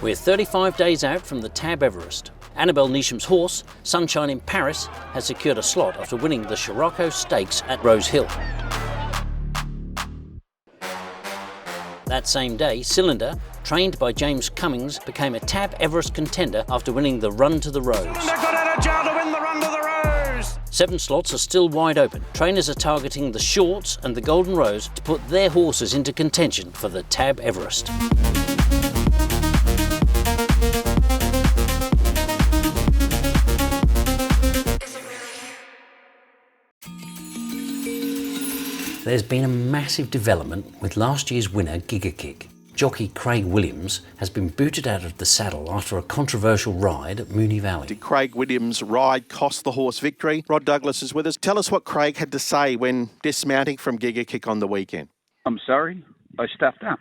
We're 35 days out from the Tab Everest. Annabelle Neasham's horse, Sunshine in Paris, has secured a slot after winning the Scirocco Stakes at Rose Hill. That same day, Cylinder, trained by James Cummings, became a Tab Everest contender after winning the Run to the Rose. Cylinder got out of jail to win the Run to the Rose! 7 slots are still wide open. Trainers are targeting the Shorts and the Golden Rose to put their horses into contention for the Tab Everest. There's been a massive development with last year's winner Gigakick. Jockey Craig Williams has been booted out of the saddle after a controversial ride at Moonee Valley. Did Craig Williams' ride cost the horse victory? Rod Douglas is with us. Tell us what Craig had to say when dismounting from Gigakick on the weekend. I'm sorry, I stuffed up.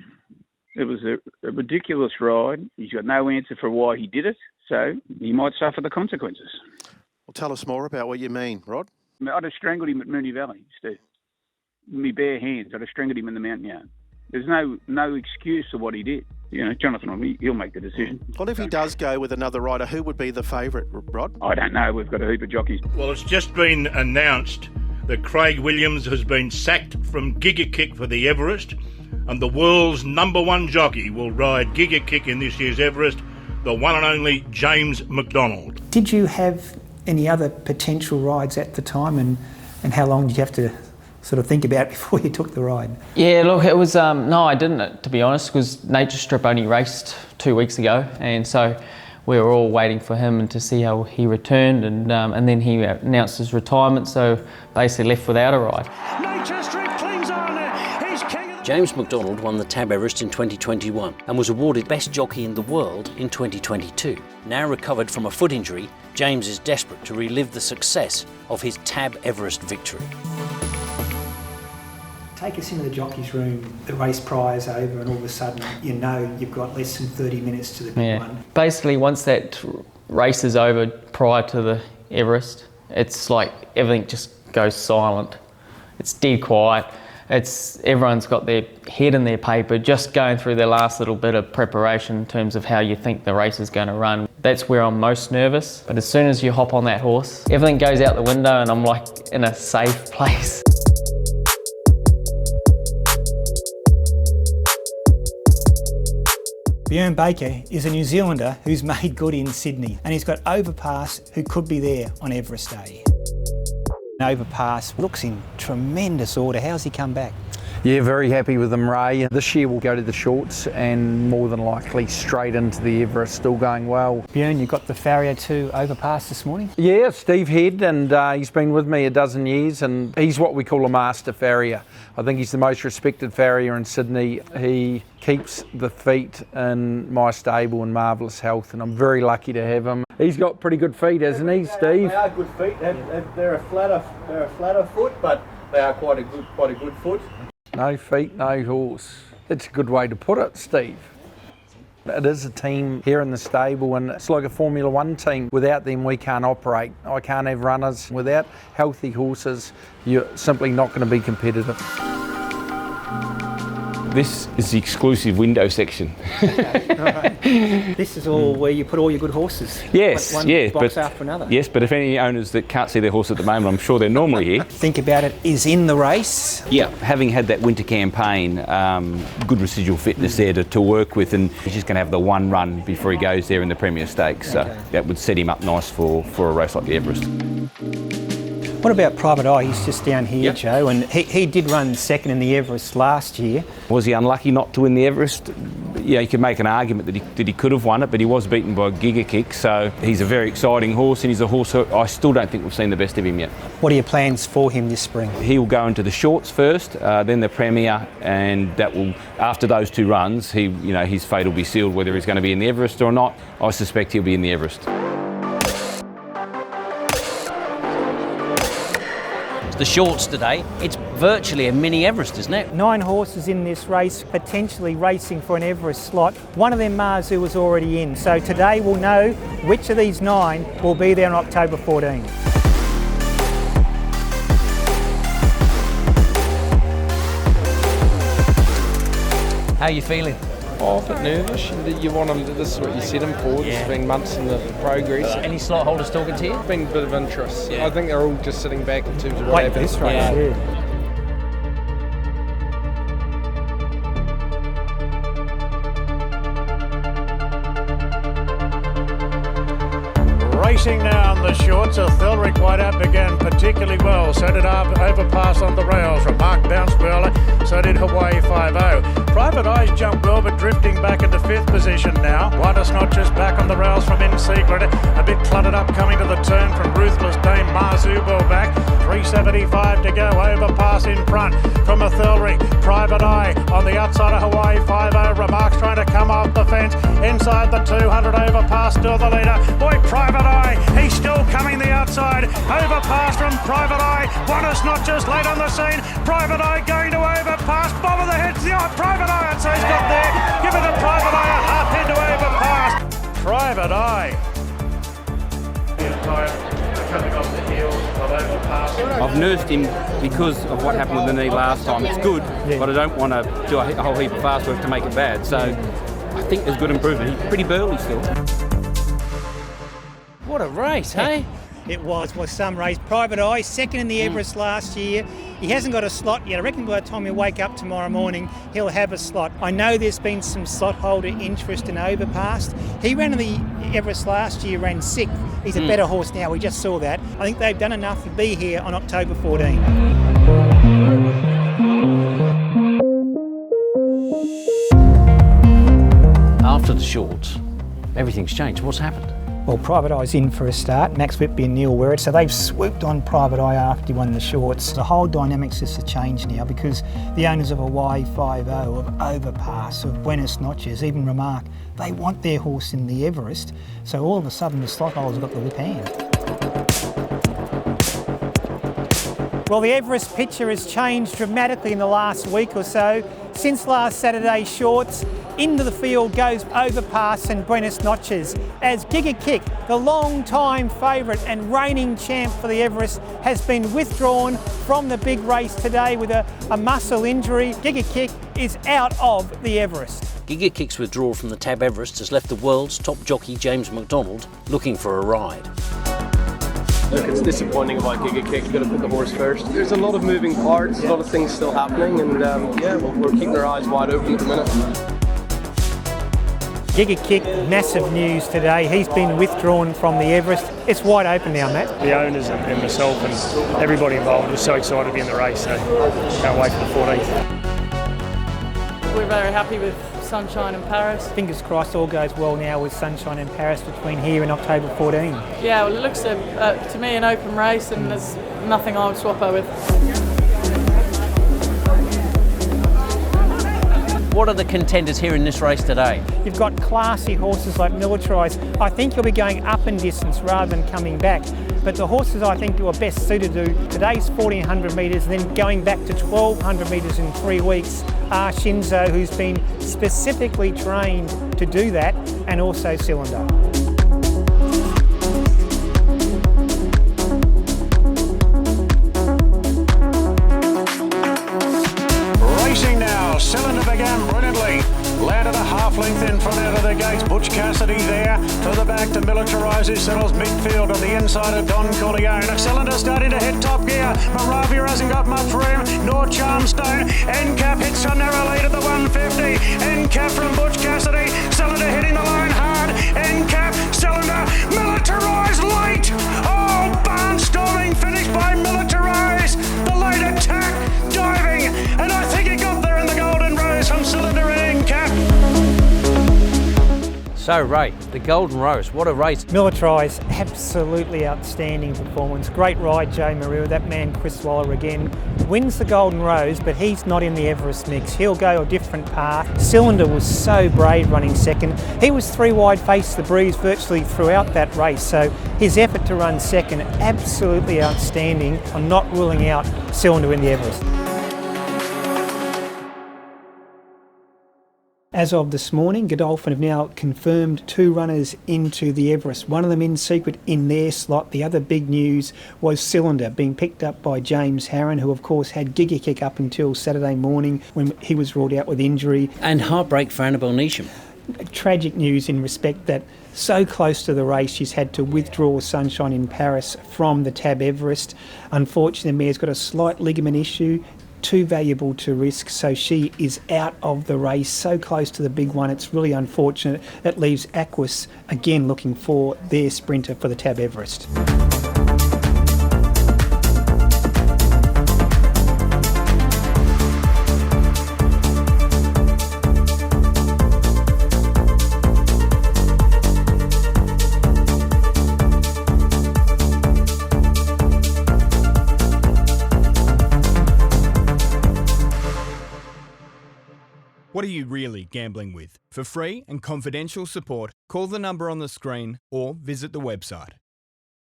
It was a ridiculous ride. He's got no answer for why he did it, so he might suffer the consequences. Well, tell us more about what you mean, Rod. I'd have strangled him at Moonee Valley, Steve. With me bare hands, I'd have strangled him in the mountain yard. There's no excuse for what he did. You know, Jonathan, he'll make the decision. What if he does go with another rider? Who would be the favourite, Rod? I don't know. We've got a heap of jockeys. Well, it's just been announced that Craig Williams has been sacked from Gigakick for the Everest, and the world's #1 jockey will ride Gigakick in this year's Everest, the one and only James McDonald. Did you have any other potential rides at the time, and how long did you have to sort of think about before you took the ride? Yeah, look, it was, no, I didn't, to be honest, because Nature Strip only raced 2 weeks ago, and so we were all waiting for him and to see how he returned, and then he announced his retirement, so basically left without a ride. Nature Strip clings on. He's king of the... James McDonald won the Tab Everest in 2021 and was awarded Best Jockey in the World in 2022. Now recovered from a foot injury, James is desperate to relive the success of his Tab Everest victory. Take us into the jockey's room, the race prior's over, and all of a sudden you know you've got less than 30 minutes to the big one. Basically, once that race is over prior to the Everest, it's like everything just goes silent. It's dead quiet. Everyone's got their head in their paper, just going through their last little bit of preparation in terms of how you think the race is going to run. That's where I'm most nervous. But as soon as you hop on that horse, everything goes out the window and I'm like in a safe place. Bjorn Baker is a New Zealander who's made good in Sydney, and he's got Overpass, who could be there on Everest Day. Overpass looks in tremendous order. How's he come back? Yeah, very happy with him, Ray. This year we'll go to the Shorts and more than likely straight into the Everest, still going well. Bjorn, you got the farrier to Overpass this morning? Yeah, Steve Head, and he's been with me a dozen years, and he's what we call a master farrier. I think he's the most respected farrier in Sydney. He keeps the feet in my stable in marvellous health, and I'm very lucky to have him. He's got pretty good feet, hasn't he, Steve? They are good feet. They're a flatter foot, but they are quite a good foot. No feet, no horse. That's a good way to put it, Steve. It is a team here in the stable, and it's like a Formula One team. Without them, we can't operate. I can't have runners. Without healthy horses, you're simply not going to be competitive. This is the exclusive window section. Right. This is all where you put all your good horses. Yes, one box after another. Yes, but if any owners that can't see their horse at the moment, I'm sure they're normally here. Think about it, is in the race. Yeah, having had that winter campaign, good residual fitness there to work with, and he's just going to have the one run before he goes there in the Premier Stakes. So that would set him up nice for a race like the Everest. What about Private Eye? He's just down here, Joe, and he did run second in the Everest last year. Was he unlucky not to win the Everest? Yeah, you could make an argument that he could have won it, but he was beaten by Gigakick, so he's a very exciting horse, and he's a horse who I still don't think we've seen the best of him yet. What are your plans for him this spring? He will go into the Shorts first, then the Premier, and that will, after those two runs, his fate will be sealed whether he's going to be in the Everest or not. I suspect he'll be in the Everest. The Shorts today, it's virtually a mini Everest, isn't it? 9 horses in this race, potentially racing for an Everest slot. One of them, Marzu, was already in. So today we'll know which of these 9 will be there on October 14. How are you feeling? Oh, a bit nervous. You want him. This is what you set him for. There's been months in the progress. Any slot holders talking to you? Been a bit of interest. Yeah. I think they're all just sitting back in terms of what Wait, happens. this race. Yeah. Racing now on the shorts, Thilric Whiteout began particularly well. So did Overpass on the rails. Remark bounced well. So did Hawaii 5-0. Private Eyes jumped well, but drifting back into 5th position now. Wonder Snatchers back on the rails from In Secret. A bit cluttered up coming to the turn from Ruthless Dame Marzubel back. 375 to go. Overpass in front from a Thilric. Private Eye on the outside of Hawaii 5-0. Remarks trying to come off the fence. Inside the 200. Overpass still the leader. Boy, Private Eye, he's still coming the outside. Overpass from Private Eye. Wonder Snatchers late on the scene. Private Eye going to Overpass. Bob of the head. Private Eye, I'd say he's got there. Give it to Private Eye. A half head to Overpass. Private Eye. Coming off the heels of Overpass. I've nursed him because of what happened with the knee last time. It's good, but I don't want to do a whole heap of fast work to make it bad. So I think there's good improvement. He's pretty burly still. What a race, hey? It was some race. Private Eye, second in the Everest last year. He hasn't got a slot yet. I reckon by the time we wake up tomorrow morning, he'll have a slot. I know there's been some slot holder interest in Overpass. He ran in the Everest last year, ran 6th. He's a better horse now, we just saw that. I think they've done enough to be here on October 14. After the shorts, everything's changed. What's happened? Well, Private Eye's in for a start, Max Whitby and Neil Werrett, so they've swooped on Private Eye after he won the shorts. The whole dynamics has to change now because the owners of Hawaii 5-0, of Overpass, of Buenos Noches, even Remark, they want their horse in the Everest, so all of a sudden the slot holders have got the whip hand. Well, the Everest picture has changed dramatically in the last week or so. Since last Saturday's shorts, into the field goes Overpass and Buenos Noches as Giga Kick, the long-time favourite and reigning champ for the Everest, has been withdrawn from the big race today with a muscle injury. Giga Kick is out of the Everest. Giga Kick's withdrawal from the Tab Everest has left the world's top jockey James McDonald looking for a ride. Look, it's disappointing about Giga Kick. You've got to put the horse first. There's a lot of moving parts, a lot of things still happening, and we're keeping our eyes wide open at the minute. Giga Kick, massive news today. He's been withdrawn from the Everest. It's wide open now, Matt. The owners and myself and everybody involved are so excited to be in the race, so can't wait for the 14th. We're very happy with Sunshine in Paris. Fingers crossed all goes well now with Sunshine in Paris between here and October 14. Yeah, well, it looks to me an open race, and there's nothing I would swap her with. What are the contenders here in this race today? You've got classy horses like Militarised. I think you'll be going up in distance rather than coming back. But the horses I think who are best suited to today's 1400 metres and then going back to 1200 metres in 3 weeks are Shinzo, who's been specifically trained to do that, and also Cylinder. Racing now, Cylinder began brilliantly. Landed a half length in front out of the gates. Butch Cassidy there. To the back to Militarise, who settles midfield on the inside of Don Corleone. A Cylinder starting to hit top gear. Moravia hasn't got much room, nor Charmstone. Encap hits a narrow lead at the 150. Encap from Butch Cassidy. Cylinder hitting the line hard. Encap, Cylinder, Militarise late. Oh, barnstorming finish by Militarise. The late attack, diving, and I think he got there in the Golden Rose from Cylinder and Encap. So, Ray, the Golden Rose, what a race. Militarise, absolutely outstanding performance. Great ride, Joe Maria. That man, Chris Waller, again, wins the Golden Rose, but he's not in the Everest mix. He'll go a different path. Cylinder was so brave running second. He was 3 wide, faced the breeze virtually throughout that race, so his effort to run second, absolutely outstanding. I'm not ruling out Cylinder in the Everest. As of this morning, Godolphin have now confirmed 2 runners into the Everest, one of them in secret in their slot. The other big news was Cylinder being picked up by James Harron, who of course had Giga Kick up until Saturday morning when he was ruled out with injury. And heartbreak for Annabelle Neesham. Tragic news in respect that so close to the race she's had to withdraw Sunshine in Paris from the Tab Everest. Unfortunately, the mare's got a slight ligament issue, too valuable to risk, so she is out of the race, so close to the big one. It's really unfortunate. That leaves Aquis again looking for their sprinter for the Tab Everest. What are you really gambling with? For free and confidential support, call the number on the screen or visit the website.